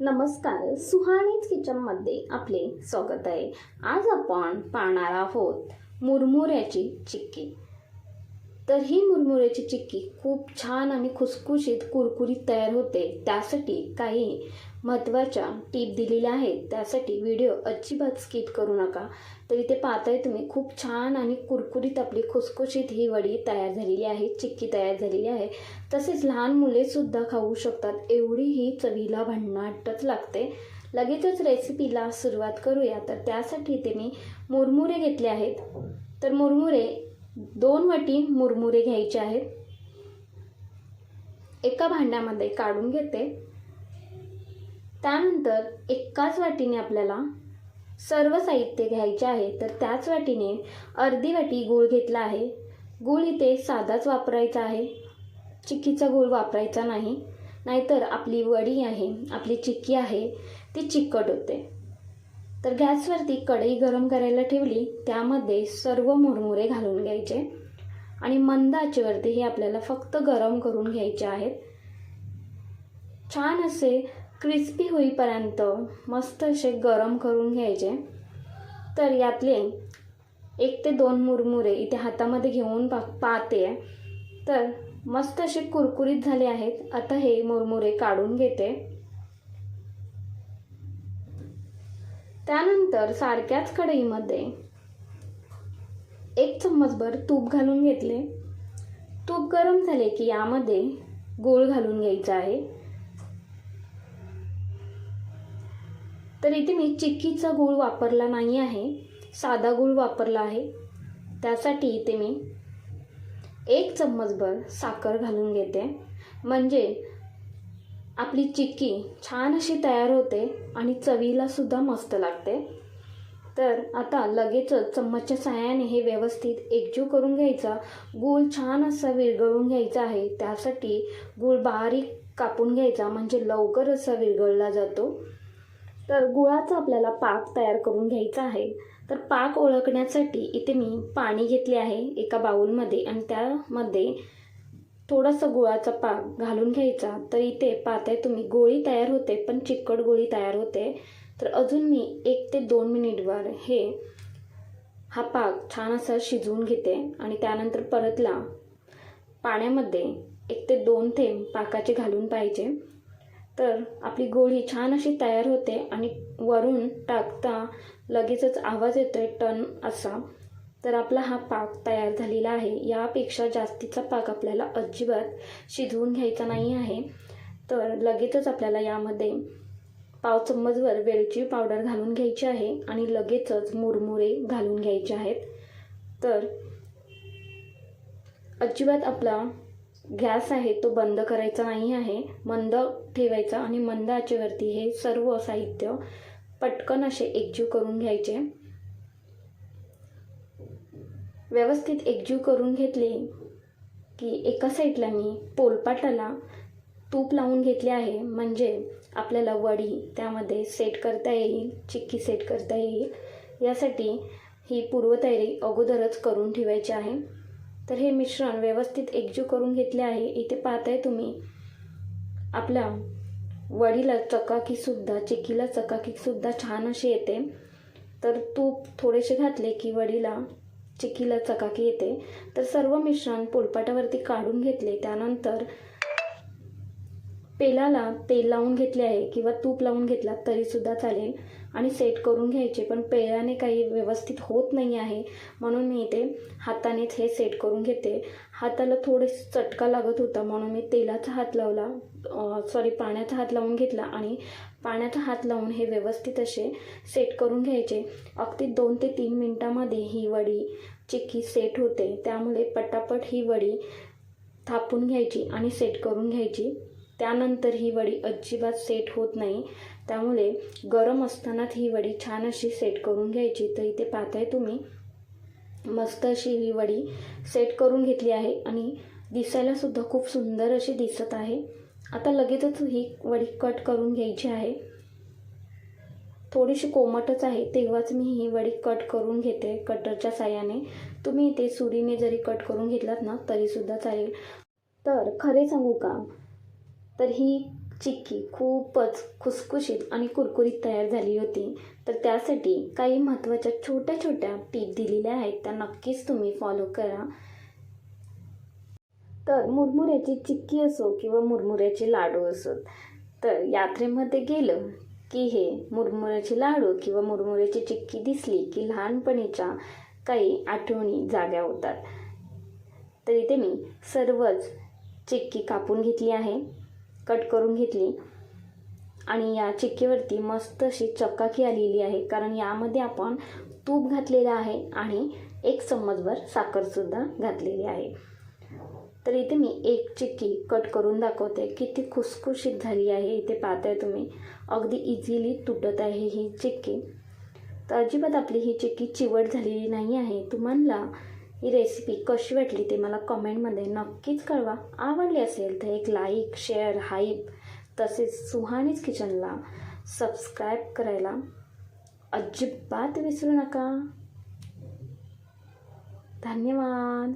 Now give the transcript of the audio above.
नमस्कार, सुहानीज किचनमध्ये आपले स्वागत आहे। आज आपण पाहणार आहोत मुरमुऱ्याची चिक्की। तर ही मुरमुऱ्याची चिक्की खूप छान आणि खुसखुशीत कुरकुरीत तयार होते। त्यासाठी काही महत्त्वाच्या टिप दिलेल्या आहेत, त्यासाठी व्हिडिओ अजिबात स्किप करू नका। तर इथे पाहताय तुम्ही खूप छान आणि कुरकुरीत आपली खुसखुशीत ही वडी तयार झालेली आहे, चिक्की तयार झालेली आहे। तसेच लहान मुले सुद्धा खाऊ शकतात, एवढी ही चवीला भन्नाटच लागते। लगेचच रेसिपीला सुरुवात करूया। तर त्यासाठी इथे मी मुरमुरे घेतले आहेत। तर मुरमुरे 2 वाटी मुरमुरे घ्यायचे आहेत। एका भांड्यामध्ये काढून घेते। त्यानंतर एकाच वाटीने आपल्याला सर्व साहित्य घ्यायचे आहे। तर त्याच वाटीने अर्धी वाटी गूळ घेतला आहे। गूळ इथे साधाच वापरायचा आहे, चिक्कीचा गूळ वापरायचा नाही, नाहीतर आपली वडी आहे, आपली चिक्की आहे ती चिकट होते। तर गॅसवरती कढई गरम करायला ठेवली, त्यामध्ये सर्व मुरमुरे घालून घ्यायचे आणि मंद आचेवरती हे आपल्याला फक्त गरम करून घ्यायचे आहेत। छान असे क्रिस्पी होईपर्यंत मस्त असे गरम करून घ्यायचे। तर यातले 1 ते 2 मुरमुरे इथे हातामध्ये घेऊन पाहते, तर मस्त असे कुरकुरीत झाले आहेत। आता हे मुरमुरे काढून घेते। त्यानंतर सारख्याच कढईमध्ये 1 चम्मचभर तूप घालून घेतले। तूप गरम झाले की यामध्ये गूळ घालून घ्यायचा आहे। तर इथे मी चिक्कीचा गूळ वापरला नाही आहे, साधा गूळ वापरला आहे। त्यासाठी इथे मी 1 चम्मचभर साखर घालून घेते, म्हणजे आपली चिक्की छान अशी तयार होते आणि चवीला सुद्धा मस्त लागते। तर आता लगेचच चम्मचच्या सहाय्याने हे व्यवस्थित एकजीव करून घ्यायचा। गूळ छान असा विरघळून घ्यायचा आहे, त्यासाठी गूळ बारीक कापून घ्यायचा, म्हणजे लवकर असा विरघळला जातो। तर गुळाचा आपल्याला पाक तयार करून घ्यायचा आहे। तर पाक ओळखण्यासाठी इथे मी पाणी घेतले आहे एका बाउलमध्ये आणि त्यामध्ये थोडासा गुळाचा पाक घालून घ्यायचा। तर इथे पाहताय तुम्ही गोळी तयार होते, पण चिकट गोळी तयार होते। तर अजून मी 1 ते 2 मिनिटभर हा पाक छान असा शिजवून घेते आणि त्यानंतर परतला पाण्यामध्ये 1 ते 2 थेंब पाकाचे घालून पाहिजे। तर आपली गोळी छान अशी तयार होते आणि वरून टाकता लगेचच आवाज येतोय टन असा। तर आपला हा पाक तयार झालेला आहे। यापेक्षा जास्तीचा पाक आपल्याला अजिबात शिजवून घ्यायचा नाही आहे। तर लगेचच आपल्याला यामध्ये पाव चम्मचभर वेलची पावडर घालून घ्यायची आहे आणि लगेचच मुरमुरे घालून घ्यायचे आहेत। तर अजिबात आपला गॅस आहे तो बंद करायचा नाही आहे, मंद ठेवायचा आणि मंद आचेवरती हे सर्व साहित्य पटकन असे एकजीव करून घ्यायचे। व्यवस्थित एकजीव करून घेतले की एका साईडला मी पोलपाटाला तूप लावून घेतले आहे, म्हणजे आपल्याला वडी त्यामध्ये सेट करता येईल, चिक्की सेट करता येईल। यासाठी ही पूर्वतयारी अगोदरच करून ठेवायची आहे। तर हे मिश्रण व्यवस्थित एकजीव करून घेतले आहे। इथे पाहताय तुम्ही आपल्या वडीला चकाकीसुद्धा, चिक्कीला चकाकीसुद्धा छान अशी येते। तर तूप थोडेसे घातले की वडीला, चिक्कीला चकाकी येते। तर सर्व मिश्रण पोलपाटावरती काढून घेतले, त्यानंतर पेलाला तेल लावून घेतले आहे किंवा तूप लावून घेतला तरीसुद्धा चालेल आणि सेट करून घ्यायचे। पण पेल्याने काही व्यवस्थित होत नाही आहे, म्हणून मी इथे हातानेच हे सेट करून घेते। हाताला थोडेसे चटका लागत होता, म्हणून मी तेलाचा हात लावला, पाण्याचा हात लावून घेतला आणि पाण्याचा हात लावून हे व्यवस्थित असे सेट करून घ्यायचे। अगदी 2 ते 3 मिनिटांमध्ये ही वडी चिक्की सेट होते, त्यामुळे पटापट ही वडी थापून घ्यायची आणि सेट करून घ्यायची। त्यानंतर ही वडी अजिबात सेट होत नाही, त्यामुळे गरम असतानाच ही वडी छान अशी सेट करून घ्यायची। तर इथे पाहताय तुम्ही मस्त अशी ही वडी सेट करून घेतली आहे आणि दिसायला सुद्धा खूप सुंदर अशी दिसत आहे। आता लगेचच ही वडी कट करून घ्यायची आहे। थोडीशी कोमटच आहे तेव्हाच मी ही वडी कट करून घेते कटरच्या साहाय्याने। तुम्ही इथे सुरीने जरी कट करून घेतलात ना तरीसुद्धा चालेल। तर खरे सांगू का, तर ही चिक्की खूपच खुसखुशीत आणि कुरकुरीत तयार झाली होती. तर त्यासाठी काही महत्त्वाच्या छोट्या छोट्या टिप दिलेल्या आहेत, त्या नक्कीच तुम्ही फॉलो करा. तर मुरमुऱ्याची चिक्की असो किंवा मुरमुऱ्याचे लाडू असोत, तर यात्रेमध्ये गेलं की हे मुरमुऱ्याचे लाडू किंवा मुरमुऱ्याची चिक्की दिसली की लहानपणीच्या काही आठवणी जाग्या होतात. तर इथे मी सर्वच चिक्की कापून घेतली आहे, कट करून घेतली आणि या चिक्कीवरती मस्त अशी चकाकी आलेली आहे, कारण यामध्ये आपण तूप घातलेलं आहे आणि 1 चम्मचभर साखरसुद्धा घातलेली आहे. तर इथे मी एक चिक्की कट करून दाखवते. किती खुसखुशीत झाली आहे, इथे पाहताय तुम्ही. अगदी इझिली तुटत आहे ही चिक्की. तर अजिबात आपली ही चिक्की चिवट झालेली नाही आहे. तुम्हाला ही रेसिपी कशी वाटली ते मला कमेंटमध्ये नक्कीच कळवा. आवडली असेल तर एक लाईक, शेअर, हाईप तसेच सुहानीज किचनला सबस्क्राईब करायला अजिबात विसरू नका. धन्यवाद.